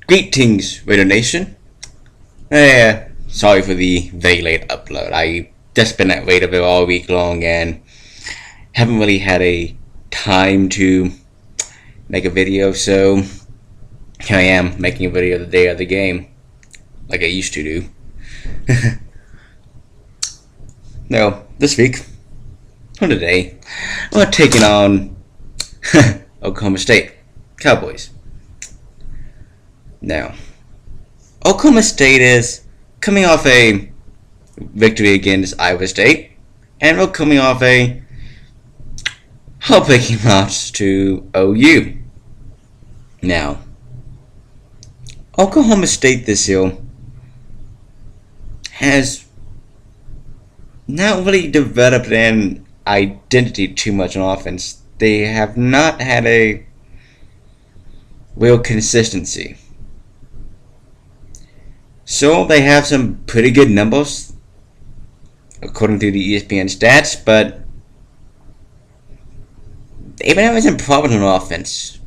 Greetings, Raider Nation. Sorry for the very late upload. I just been at Raiderville all week long and haven't really had a time to make a video, so here I am making a video the day of the game, like I used to do. No, this week, or today, we're taking on Oklahoma State Cowboys. Now, Oklahoma State is coming off a victory against Iowa State, and we're coming off a heartbreaking loss to OU. Now, Oklahoma State this year has not really developed an identity too much on offense. They have not had a real consistency. So they have some pretty good numbers according to the ESPN stats, but they've been having some problems on offense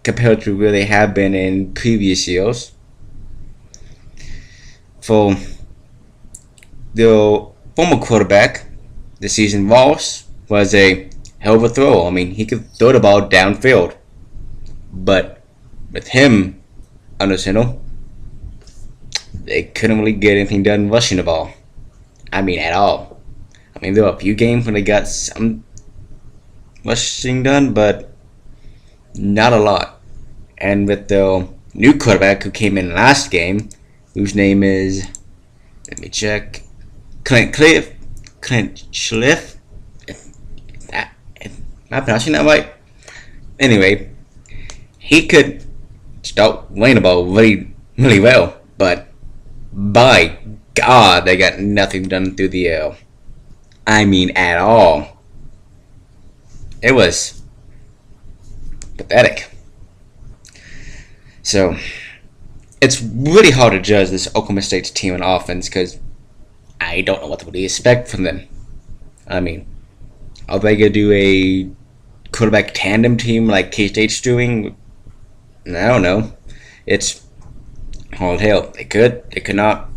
compared to where they have been in previous years. For the former quarterback, the season loss was a hell of a throw. I mean, he could throw the ball downfield, but with him under center, they couldn't really get anything done rushing the ball. I mean, at all. I mean, there were a few games when they got some rushing done, but not a lot. And with the new quarterback who came in last game, whose name is, let me check, Clint Schliff. Am I pronouncing that right? Anyway, he could start running the ball really, really well, but by God, they got nothing done through the air. I mean, at all. It was pathetic. So, it's really hard to judge this Oklahoma State's team on offense because I don't know what to really expect from them. I mean, are they going to do a quarterback tandem team like K-State's doing? I don't know. It's hard hell. They could not.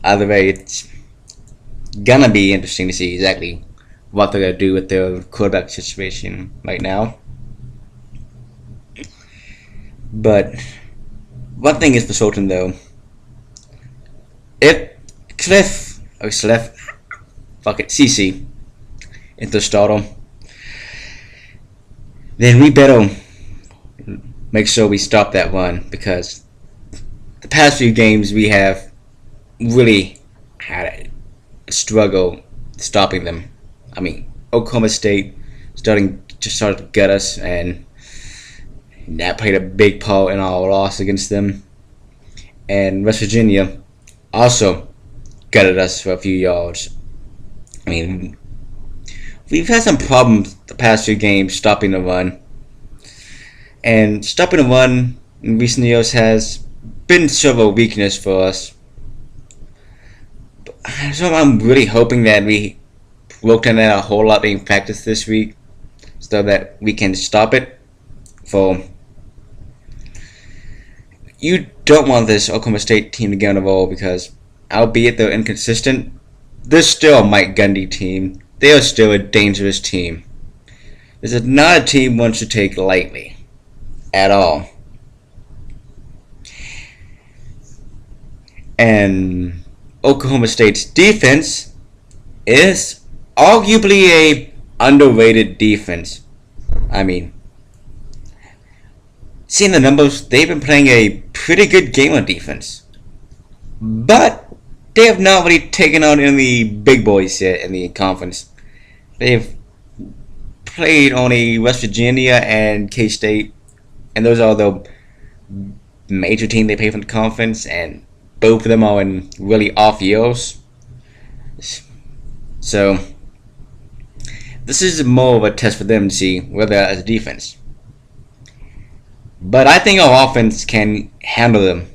Either way, it's gonna be interesting to see exactly what they're gonna do with their quarterback situation right now. But one thing is for certain, though, if CC is the starter, then we better make sure we stop that run, because the past few games we have really had a struggle stopping them. I mean, Oklahoma State started to gut us, and that played a big part in our loss against them. And West Virginia also gutted us for a few yards. I mean, we've had some problems the past few games stopping the run. And stopping the run in recent years has been sort of a weakness for us. So I'm really hoping that we worked on that a whole lot in practice this week, so that we can stop it. For you don't want this Oklahoma State team to get on the roll, because albeit they're inconsistent, they're still a Mike Gundy team. They are still a dangerous team. This is not a team one should take lightly at all. And Oklahoma State's defense is arguably a underrated defense. I mean, seeing the numbers, they've been playing a pretty good game on defense, but they have not really taken out any of the big boys yet in the conference. They've played only West Virginia and K-State, and those are the major team they play from the conference, and both of them are in really off years. So this is more of a test for them to see where they're at as a defense. But I think our offense can handle them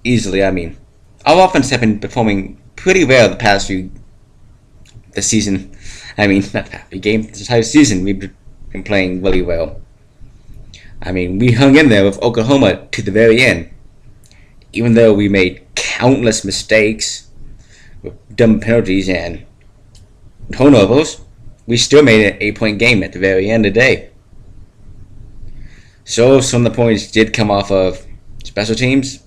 easily. I mean, our offense have been performing pretty well the past few the season. I mean, not the game, this entire season we've been playing really well. I mean, we hung in there with Oklahoma to the very end. Even though we made countless mistakes with dumb penalties and turnovers, we still made an 8-point game at the very end of the day. So some of the points did come off of special teams,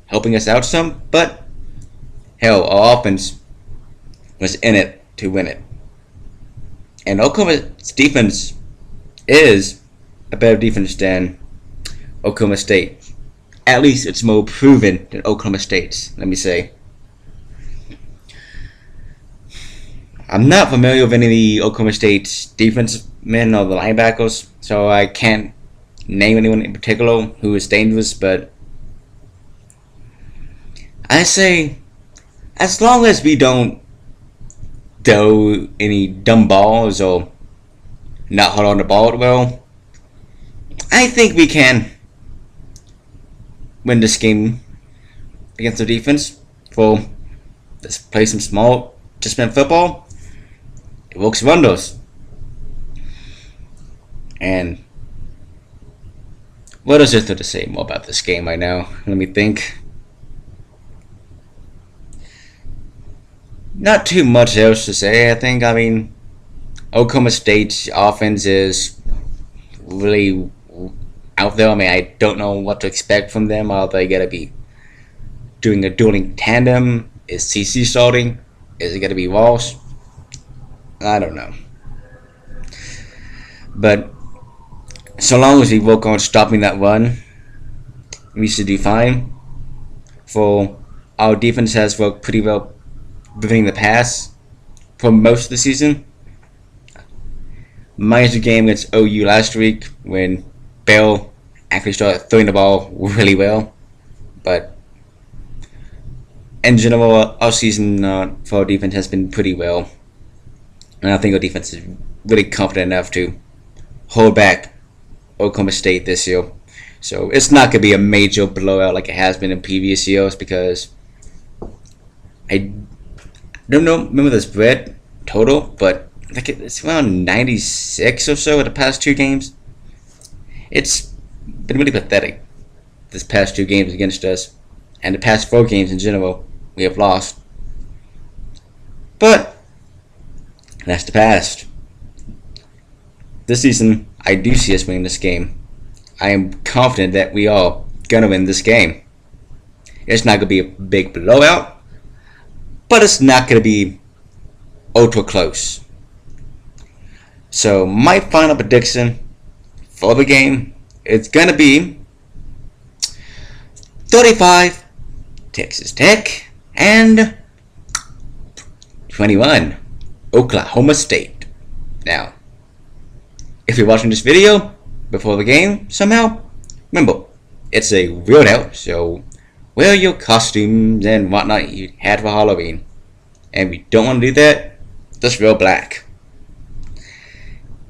helping us out some, but hell, our offense was in it to win it. And Oklahoma's defense is a better defense than Oklahoma State. At least it's more proven than Oklahoma State's, let me say. I'm not familiar with any of the Oklahoma State's defensive men or the linebackers, so I can't name anyone in particular who is dangerous, but I say as long as we don't throw any dumb balls or not hold on the ball well, I think we can win this game against the defense. For let's play some small disciplined football. It works wonders. And what is there to say more about this game right now? Let me think. Not too much else to say, I think. I mean, Oklahoma State's offense is really out there. I mean, I don't know what to expect from them. Are they going to be doing a dueling tandem? Is CC starting? Is it going to be Walsh? I don't know. But so long as we work on stopping that run, we should do fine. For our defense has worked pretty well preventing the pass for most of the season. Minus the game against OU last week when Bell actually started throwing the ball really well. But in general, our season for our defense has been pretty well. And I think our defense is really confident enough to hold back Oklahoma State this year. So it's not going to be a major blowout like it has been in previous years, because I don't know, remember the spread total, but like it's around 96 or so in the past 2 games. It's been really pathetic this past 2 games against us, and the past 4 games in general we have lost. But that's the past. This season, I do see us winning this game. I am confident that we are gonna win this game. It's not gonna be a big blowout, but it's not gonna be ultra close. So my final prediction for the game is gonna be 35 Texas Tech and 21 Oklahoma State. Now, if you're watching this video before the game somehow, remember, it's a real day, so wear your costumes and whatnot you had for Halloween. And we don't want to do that, just wear black.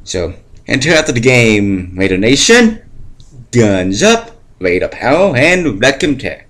So, until after the game, Raider Nation, guns up, Raider power, and Wreck 'em Tech.